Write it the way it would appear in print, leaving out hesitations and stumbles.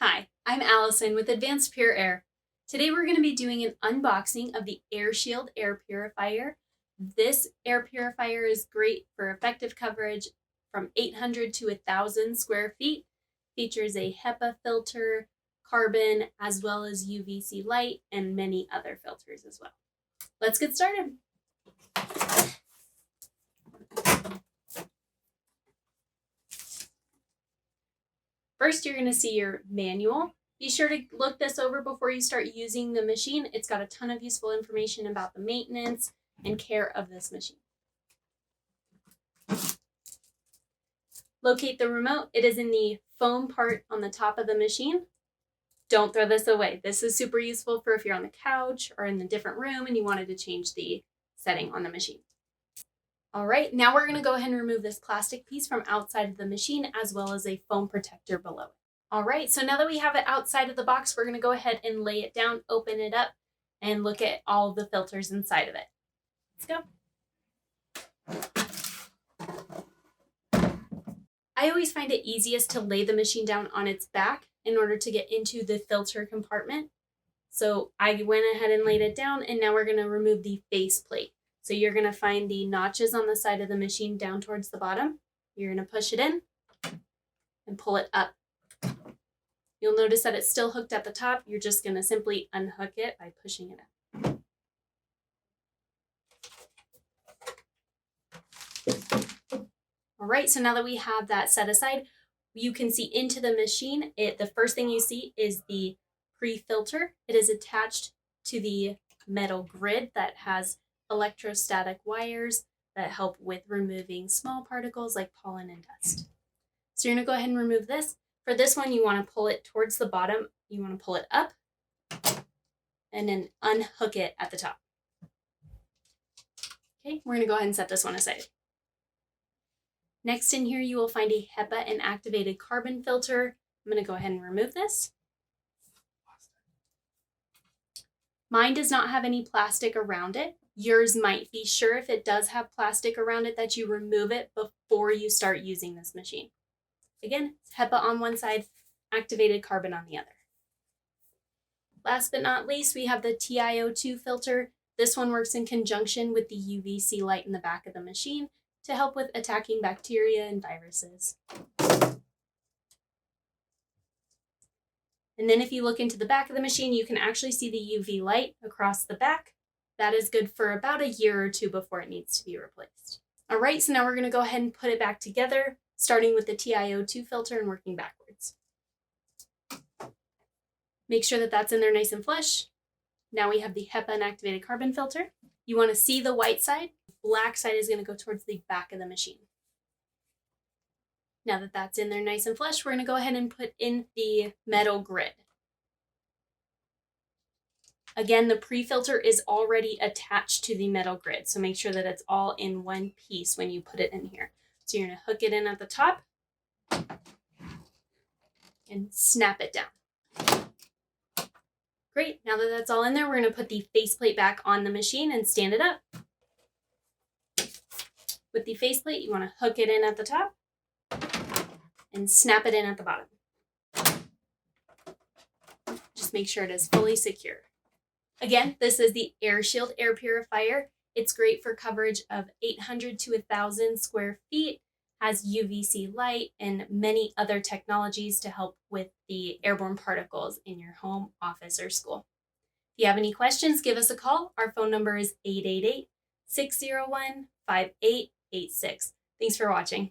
Hi, I'm Allison with Advanced Pure Air. Today we're going to be doing an unboxing of the Air Shield Air Purifier. This air purifier is great for effective coverage from 800 to 1,000 square feet. Features a HEPA filter, carbon, as well as UVC light, and many other filters as well. Let's get started. First, you're going to see your manual. Be sure to look this over before you start using the machine. It's got a ton of useful information about the maintenance and care of this machine. Locate the remote. It is in the foam part on the top of the machine. Don't throw this away. This is super useful for if you're on the couch or in a different room and you wanted to change the setting on the machine. All right, now we're going to go ahead and remove this plastic piece from outside of the machine as well as a foam protector below it. All right, so now that we have it outside of the box, we're going to go ahead and lay it down, open it up, and look at all of the filters inside of it. Let's go. I always find it easiest to lay the machine down on its back in order to get into the filter compartment. So I went ahead and laid it down, and now we're going to remove the faceplate. So you're going to find the notches on the side of the machine down towards the bottom. You're going to push it in and pull it up. You'll notice that it's still hooked at the top. You're just going to simply unhook it by pushing it up. All right, so now that we have that set aside, you can see into the machine. The first thing you see is the pre-filter. It is attached to the metal grid that has electrostatic wires that help with removing small particles like pollen and dust. So you're going to go ahead and remove this. For this one, you want to pull it towards the bottom. You want to pull it up and then unhook it at the top. Okay, we're going to go ahead and set this one aside. Next in here, you will find a HEPA and activated carbon filter. I'm going to go ahead and remove this. Mine does not have any plastic around it. Yours might. Be sure if it does have plastic around it that you remove it before you start using this machine. Again, it's HEPA on one side, activated carbon on the other. Last but not least, we have the Tio2 filter. This one works in conjunction with the UVC light in the back of the machine to help with attacking bacteria and viruses. And then if you look into the back of the machine, you can actually see the UV light across the back. That is good for about a year or two before it needs to be replaced. All right, so now we're going to go ahead and put it back together, starting with the Tio2 filter and working backwards. Make sure that that's in there nice and flush. Now we have the HEPA and activated carbon filter. You want to see the white side. Black side is going to go towards the back of the machine. Now that that's in there nice and flush, we're going to go ahead and put in the metal grid. Again, the pre-filter is already attached to the metal grid, so make sure that it's all in one piece when you put it in here. So you're going to hook it in at the top and snap it down. Great, now that that's all in there, we're going to put the faceplate back on the machine and stand it up. With the faceplate, you want to hook it in at the top and snap it in at the bottom. Just make sure it is fully secure. Again, this is the Air Shield Air Purifier. It's great for coverage of 800 to 1,000 square feet, has UVC light and many other technologies to help with the airborne particles in your home, office, or school. If you have any questions, give us a call. Our phone number is 888-601-5886. Thanks for watching.